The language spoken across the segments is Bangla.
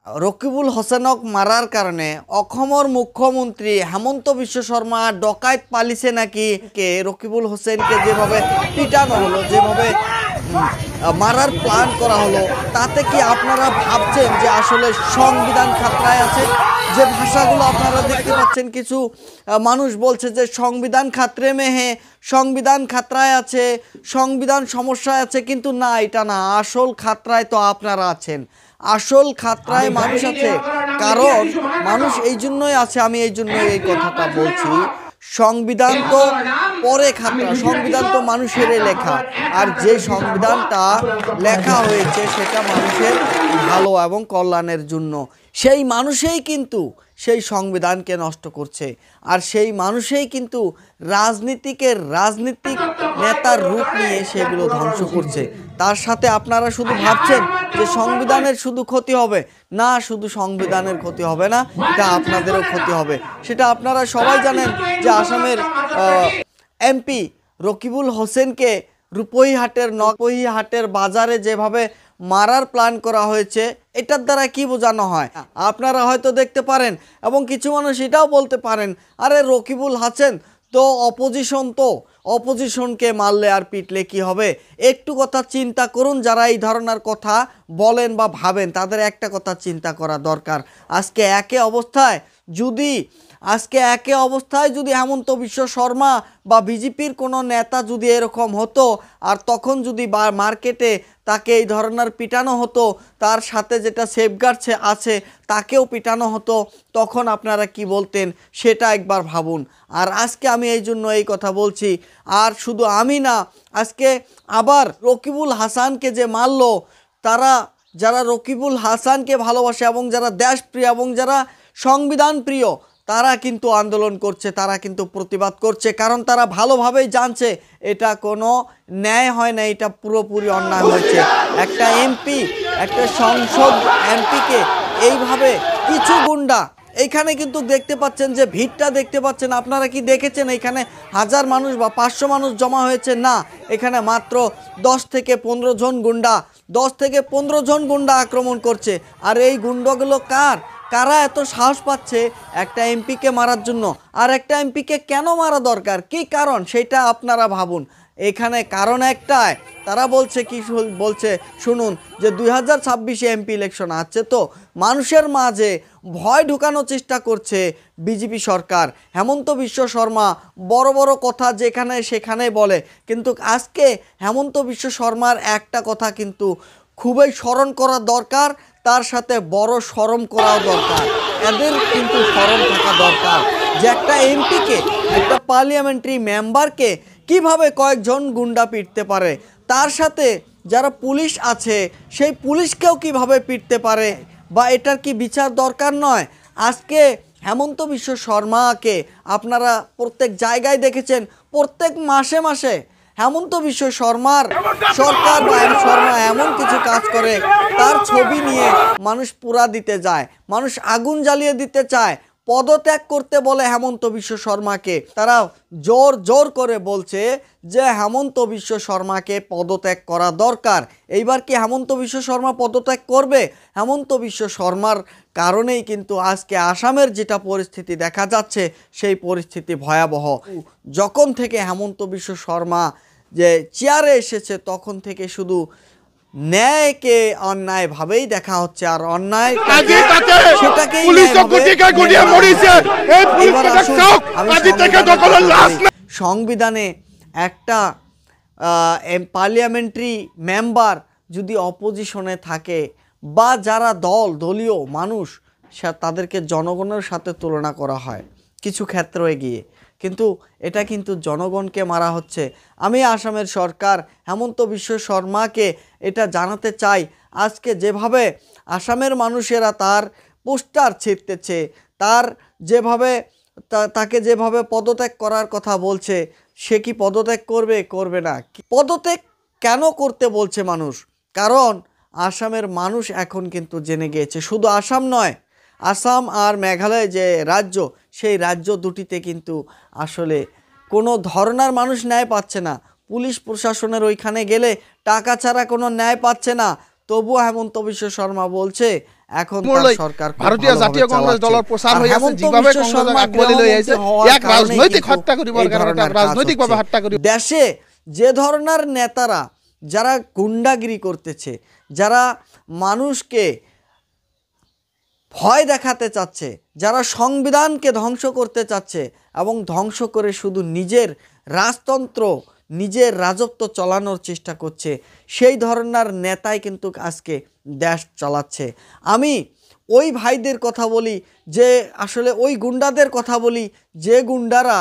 রকিবুল হোসেনক মারার কারণে অসমৰ মুখ্যমন্ত্রী হেমন্ত বিশ্ব শর্মা ডকাইত পালিছে নাকি কে রকিবুল হোসেনকে যেভাবে পিটানো হলো, যেভাবে মারার প্ল্যান করা হলো, তাতে কি আপনারা ভাবছেন যে আসলে সংবিধান খাতরায় আছে? যে ভাষাগুলো আপনারা দেখতে পাচ্ছেন, কিছু মানুষ বলছে যে সংবিধান খাতরে মেহে, সংবিধান খাতরায় আছে, সংবিধান সমস্যায় আছে, কিন্তু না, এটা না, আসল খাতরায় তো আপনারা আছেন, আসল খাতরায় মানুষ আছে। কারণ মানুষ এই জন্যই আছে, আমি এই জন্যই এই কথাটা বলছি, সংবিধান তো পরে খাতরা, সংবিধান তো মানুষেরই লেখা, আর যে সংবিধানটা লেখা হয়েছে সেটা মানুষের ভালো এবং কল্যাণের জন্য, সেই মানুষই কিন্তু সেই সংবিধানকে নষ্ট করছে, আর সেই মানুষই কিন্তু রাজনীতিক নেতার রূপ নিয়ে সেগুলো ধ্বংস করছে। তার সাথে আপনারা শুধু ভাবছেন যে সংবিধানের শুধু ক্ষতি হবে না, শুধু সংবিধানের ক্ষতি হবে না, এটা আপনাদেরও ক্ষতি হবে। সেটা আপনারা সবাই জানেন যে আসামের এমপি রকিবুল হোসেনকে রূপহীহাটের বাজারে যেভাবে মারার প্ল্যান করা হয়েছে, এটার দ্বারা কি বোঝানো হয় আপনারা হয়তো দেখতে পারেন, এবং কিছু মানুষ এটাও বলতে পারেন, আরে রকিবুল হোসেন তো অপোজিশনকে মারলে আর পিটলে কি হবে? একটু কথা চিন্তা করুন, যারা এই ধরনের কথা বলেন বা ভাবেন তাদের একটা কথা চিন্তা করা দরকার। আজকে একে অবস্থায় যদি হেমন্ত বিশ্ব শর্মা বা বিজেপির কোনো নেতা যদি এরকম হতো, আর তখন যদি মার্কেটে তাকে এই ধরনের পিটানো হতো, তার সাথে যেটা সেফগার্ড আছে তাকেও পিটানো হতো, তখন আপনারা কি বলতেন সেটা একবার ভাবুন। আর আজকে আমি এই জন্য এই কথা বলছি, আর শুধু আমি না, আজকে আবার রকিবুল হাসানকে যে মারলো, যারা রকিবুল হাসানকে ভালোবাসে এবং যারা দেশপ্রিয় এবং যারা সংবিধান প্রিয়, তারা কিন্তু আন্দোলন করছে, তারা কিন্তু প্রতিবাদ করছে, কারণ তারা ভালোভাবেই জানছে এটা কোনো ন্যায় হয় না, এটা পুরোপুরি অন্যায় হয়েছে। একটা সংসদ এমপিকে এইভাবে কিছু গুন্ডা, এইখানে কিন্তু দেখতে পাচ্ছেন যে ভিড়টা দেখতে পাচ্ছেন, আপনারা কি দেখেছেন এখানে 1000 মানুষ বা 500 মানুষ জমা হয়েছে? না, এখানে মাত্র 10 থেকে 15 জন গুন্ডা আক্রমণ করছে। আর এই গুন্ডাগুলো কারা এত সাহস পাচ্ছে একটা এমপিকে মারার জন্য? আর একটা এমপিকে কেন মারা দরকার, কি কারণ, সেটা আপনারা ভাবুন। এখানে কারণ একটাই, তারা বলছে শুনুন, যে 2026 এমপি ইলেকশন আছে, তো মানুষের মাঝে ভয় ঢুকানোর চেষ্টা করছে বিজেপি সরকার। হেমন্ত বিশ্ব শর্মা বড় বড় কথা যেখানে সেখানে বলে, কিন্তু আজকে হেমন্ত বিশ্ব শর্মার একটা কথা কিন্তু খুবই স্মরণ করা দরকার, তার সাথে বড় শরম করাও দরকার। এদের কিন্তু শরম থাকা দরকার যে একটা এমপিকে, একটা পার্লামেন্টারি মেম্বারকে কিভাবে কয়েকজন গুন্ডা পিটতে পারে, তার সাথে যারা পুলিশ আছে সেই পুলিশকেও কিভাবে পিটতে পারে, বা এটার কি বিচার দরকার নয়? আজকে হেমন্ত বিশ্ব শর্মাকে আপনারা প্রত্যেক জায়গায় দেখেছেন, প্রত্যেক মাসে হেমন্ত বিশ্ব শর্মার সরকার বা শর্মা এমন কিছু কাজ করে, তার ছবি নিয়ে মানুষ পুরা দিতে যায়, মানুষ আগুন জ্বালিয়ে দিতে চায়, পদত্যাগ করতে বলে হেমন্ত বিশ্ব শর্মাকে। তারা জোর করে বলছে যে হেমন্ত বিশ্ব শর্মাকে পদত্যাগ করা দরকার। এইবার কি হেমন্ত বিশ্ব শর্মা পদত্যাগ করবে? হেমন্ত বিশ্ব শর্মার কারণেই কিন্তু আজকে আসামের যেটা পরিস্থিতি দেখা যাচ্ছে, সেই পরিস্থিতি ভয়াবহ। যখন থেকে হেমন্ত বিশ্ব শর্মা যে চেয়ারে এসেছে, তখন থেকে শুধু ন্যায়কে অন্যায় ভাবেই দেখা হচ্ছে, আর অন্যায় সংবিধানে একটা পার্লামেন্টারি মেম্বার যদি অপোজিশনে থাকে, বা যারা দলীয় মানুষ, তাদেরকে জনগণের সাথে তুলনা করা হয় কিছু ক্ষেত্রে গিয়ে, কিন্তু এটা কিন্তু জনগণকে মারা হচ্ছে। আমি আসামের সরকার হেমন্ত বিশ্ব শর্মাকে এটা জানাতে চাই, আজকে যেভাবে আসামের মানুষেরা তার পোস্টার ছিঁড়তেছে, তাকে যেভাবে পদত্যাগ করার কথা বলছে, সে কি পদত্যাগ করবে না? পদত্যাগ কেন করতে বলছে মানুষ? কারণ আসামের মানুষ এখন কিন্তু জেনে গিয়েছে, শুধু আসাম নয়, আসাম আর মেঘালয় যে রাজ্য, সেই রাজ্য দুটিতে কিন্তু আসলে কোনো ধরনের মানুষ ন্যায় পাচ্ছে না। পুলিশ প্রশাসনের ওইখানে গেলে টাকা ছাড়া কোনো ন্যায় পাচ্ছে না। তবুও হেমন্ত বিশ্ব শর্মা বলছে এখন তার সরকার ভারতীয় জাতীয় কংগ্রেস দলের প্রচার হই আছে যেভাবে কংগ্রেস আকবলি লই আইছে এক রাজনৈতিক হত্যা করিবার কারণে রাজনৈতিকভাবে হত্যা করি। দেশে যে ধরনের নেতারা যারা গুন্ডাগিরি করতেছে, যারা মানুষকে ভয় দেখাতে চাচ্ছে, যারা সংবিধানকে ধ্বংস করতে চাচ্ছে এবং ধ্বংস করে শুধু নিজের রাজতন্ত্র নিজের রাজত্ব চালানোর চেষ্টা করছে, সেই ধরনের নেতাই কিন্তু আজকে দেশ চালাচ্ছে। আমি ওই ভাইদের কথা বলি যে আসলে ওই গুন্ডাদের কথা বলি যে গুন্ডারা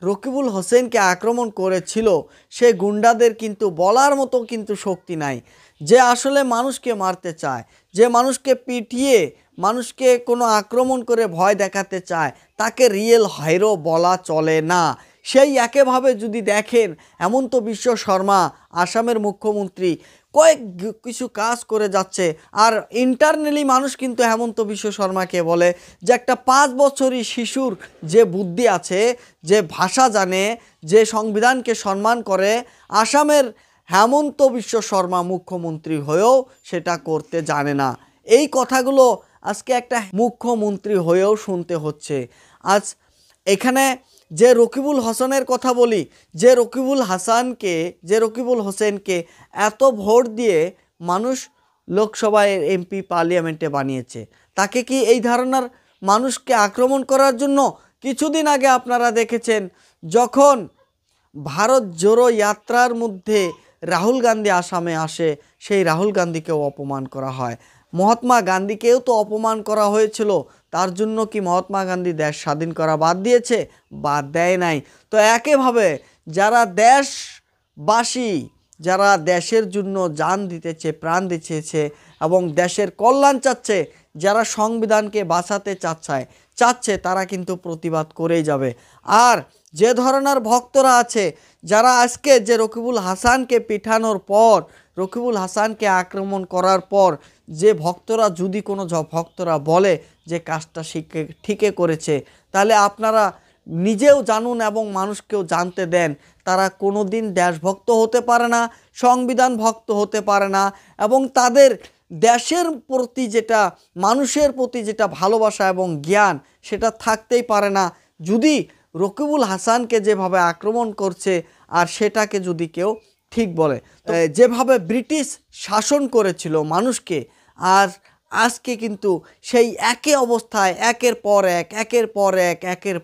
রকিবুল হোসেনকে আক্রমণ করেছিল, সেই গুন্ডাদের কিন্তু বলার মতো কিন্তু শক্তি নাই। যে আসলে মানুষকে মারতে চায়, যে মানুষকে পিটিয়ে মানুষকে কোনো আক্রমণ করে ভয় দেখাতে চায়, তাকে রিয়েল হিরো বলা চলে না। সেই একইভাবে যদি দেখেন হেমন্ত বিশ্ব শর্মা আসামের মুখ্যমন্ত্রী কয়েক কিছু কাজ করে যাচ্ছে, আর ইন্টারনালি মানুষ কিন্তু হেমন্ত বিশ্ব শর্মাকে বলে যে একটা 5 বছরই শিশুর যে বুদ্ধি আছে, যে ভাষা জানে, যে সংবিধানকে সম্মান করে, আসামের হেমন্ত বিশ্ব শর্মা মুখ্যমন্ত্রী হয়েও সেটা করতে জানে না। এই কথাগুলো আজকে একটা মুখ্যমন্ত্রী হয়েও শুনতে হচ্ছে। আজ এখানে যে রকিবুল হাসানের কথা বলি, যে রকিবুল হোসেনকে এত ভোট দিয়ে মানুষ লোকসভায় এমপি পার্লামেন্টে বানিয়েছে, তাকে কি এই ধারণার মানুষকে আক্রমণ করার জন্য? কিছুদিন আগে আপনারা দেখেছেন যখন ভারত জোড়ো যাত্রার মধ্যে রাহুল গান্ধী আসামে আসে, সেই রাহুল গান্ধীকেও অপমান করা হয়। মহাত্মা গান্ধীকেও তো অপমান করা হয়েছিল। তার জন্য কি মহাত্মা গান্ধী দেশ স্বাধীন করা বাদ দিয়েছে? বাদ দেয় নাই। তো একইভাবে যারা দেশবাসী, যারা দেশের জন্য জান দিতেছে, প্রাণ দিতেছে এবং দেশের কল্যাণ চাচ্ছে, যারা সংবিধানকে বাঁচাতে চাচ্ছে তারা কিন্তু প্রতিবাদ করেই যাবে। আর যে ধরনের ভক্তরা আছে যারা আজকে যে রকিবুল হাসানকে পিঠানোর পর, রকিবুল হাসানকে আক্রমণ করার পর যে ভক্তরা যদি কোনো ভক্তরা বলে যে কাজটা ঠিকই করেছে, তাহলে আপনারা নিজেও জানুন এবং মানুষকেও জানতে দেন তারা কোনো দিন দেশভক্ত হতে পারে না, সংবিধান ভক্ত হতে পারে না, এবং তাদের দেশের প্রতি যেটা, মানুষের প্রতি যেটা ভালোবাসা এবং জ্ঞান সেটা থাকতেই পারে না যদি রকিবুল হাসানকে যেভাবে আক্রমণ করছে আর সেটাকে যদি কেউ ঠিক বলে। যেভাবে ব্রিটিশ শাসন করেছিল মানুষকে, আর আজকে কিন্তু সেই একই অবস্থায় একের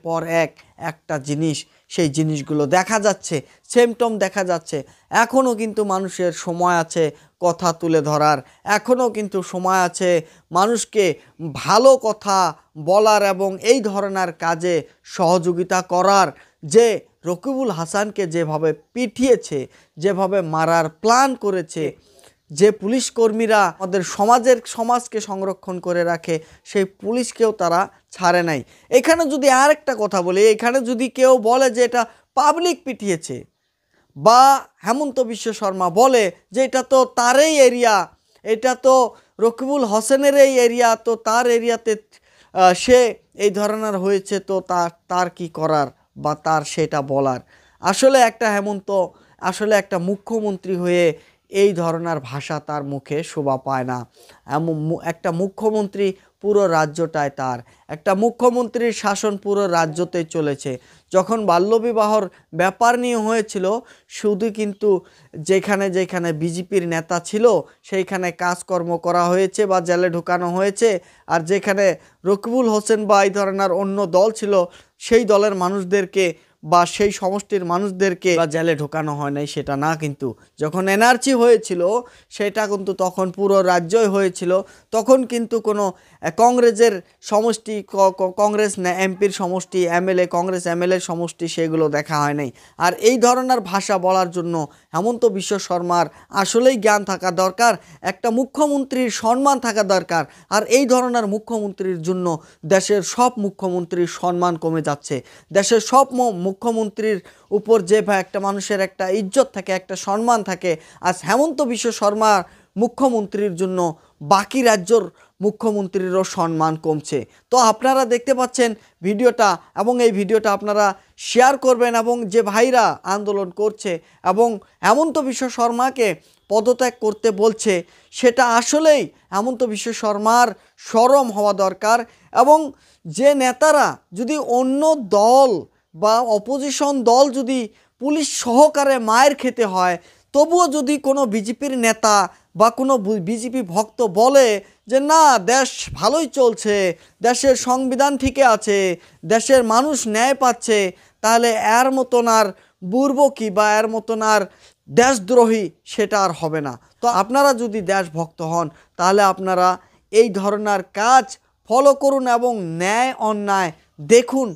পর এক একটা জিনিস, সেই জিনিসগুলো দেখা যাচ্ছে, সিম্পটম দেখা যাচ্ছে। এখনও কিন্তু মানুষের সময় আছে কথা তুলে ধরার, এখনও কিন্তু সময় আছে মানুষকে ভালো কথা বলার এবং এই ধরনের কাজে সহযোগিতা করার। যে রকিবুল হাসানকে যেভাবে পিটিয়েছে, যেভাবে মারার প্ল্যান করেছে, যে পুলিশ কর্মীরা আমাদের সমাজকে সংরক্ষণ করে রাখে, সেই পুলিশকেও তারা ছাড়ে নাই। এখানে যদি আরেকটা কথা বলি, এখানে যদি কেউ বলে যে এটা পাবলিক পিটিয়েছে, বা হেমন্ত বিশ্ব শর্মা বলে যে এটা তো তারই এরিয়া, এটা তো রকিবুল হোসেনের এই এরিয়া, তো তার এরিয়াতে সে এই ধরনের হয়েছে, তো তার কি করার বা তার সেটা বলার? আসলে একটা মুখ্যমন্ত্রী হয়ে এই ধরনের ভাষা তার মুখে শোভা পায় না। একটা মুখ্যমন্ত্রী পুরো রাজ্যটায় তার, একটা মুখ্যমন্ত্রীর শাসন পুরো রাজ্যতেই চলেছে। যখন বাল্যবিবাহর ব্যাপার নিয়ে হয়েছিল, শুধু কিন্তু যেখানে বিজেপির নেতা ছিল সেইখানে কাজকর্ম করা হয়েছে বা জেলে ঢুকানো হয়েছে, আর যেখানে রকিবুল হোসেন বা এই ধরনের অন্য দল ছিল সেই দলের মানুষদেরকে বা সেই সমষ্টির মানুষদেরকে বা জেলে ঢোকানো হয় নাই, সেটা না। কিন্তু যখন এনআরসি হয়েছিল সেটা কিন্তু তখন পুরো রাজ্যই হয়েছিল, তখন কিন্তু কোনো কংগ্রেসের সমষ্টি, কংগ্রেস এমপির সমষ্টি, কংগ্রেস এমএলএ সমষ্টি সেগুলো দেখা হয় নাই। আর এই ধরনের ভাষা বলার জন্য হেমন্ত বিশ্ব শর্মার আসলেই জ্ঞান থাকা দরকার, একটা মুখ্যমন্ত্রীর সম্মান থাকা দরকার। আর এই ধরনের মুখ্যমন্ত্রীর জন্য দেশের সব মুখ্যমন্ত্রীর সম্মান কমে যাচ্ছে। দেশের সব মুখ্যমন্ত্রীর উপর যে একটা মানুষের একটা ইজ্জত থাকে, একটা সম্মান থাকে, আজ হেমন্ত বিশ্ব শর্মার মুখ্যমন্ত্রীর জন্য বাকি রাজ্যর মুখ্যমন্ত্রীরও সম্মান কমছে। তো আপনারা দেখতে পাচ্ছেন ভিডিওটা, এবং এই ভিডিওটা আপনারা শেয়ার করবেন, এবং যে ভাইরা আন্দোলন করছে এবং হেমন্ত বিশ্ব শর্মাকে পদত্যাগ করতে বলছে, সেটা আসলেই হেমন্ত বিশ্ব শর্মার শরম হওয়া দরকার। এবং যে নেতারা যদি অন্য দল বা অপোজিশন দল যদি পুলিশ সহকারে মায়ের খেতে হয়, তবুও যদি কোনো বিজেপির নেতা বা কোনো বিজেপি ভক্ত বলে যে না, দেশ ভালোই চলছে, দেশের সংবিধান ঠিকই আছে, দেশের মানুষ ন্যায় পাচ্ছে, তাহলে এর মতন আর বুর্বকি বা এর মতন আর দেশদ্রোহী সেটা আর হবে না। তো আপনারা যদি দেশভক্ত হন, তাহলে আপনারা এই ধরনের কাজ ফলো করুন এবং ন্যায় অন্যায় দেখুন,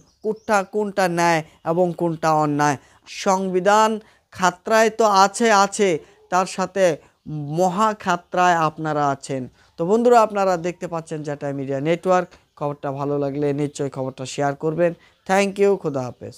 কোনটা ন্যায় এবং কোনটা অন্যায়। সংবিধান খাতরায় তো আছে, তার সাথে মহা খাতরায় আপনারা আছেন। তো বন্ধুরা, আপনারা দেখতে পাচ্ছেন জ্যাঠাই মিডিয়া নেটওয়ার্ক। খবরটা ভালো লাগলে নিশ্চয়ই খবরটা শেয়ার করবেন। থ্যাংক ইউ, খুদা হাফেজ।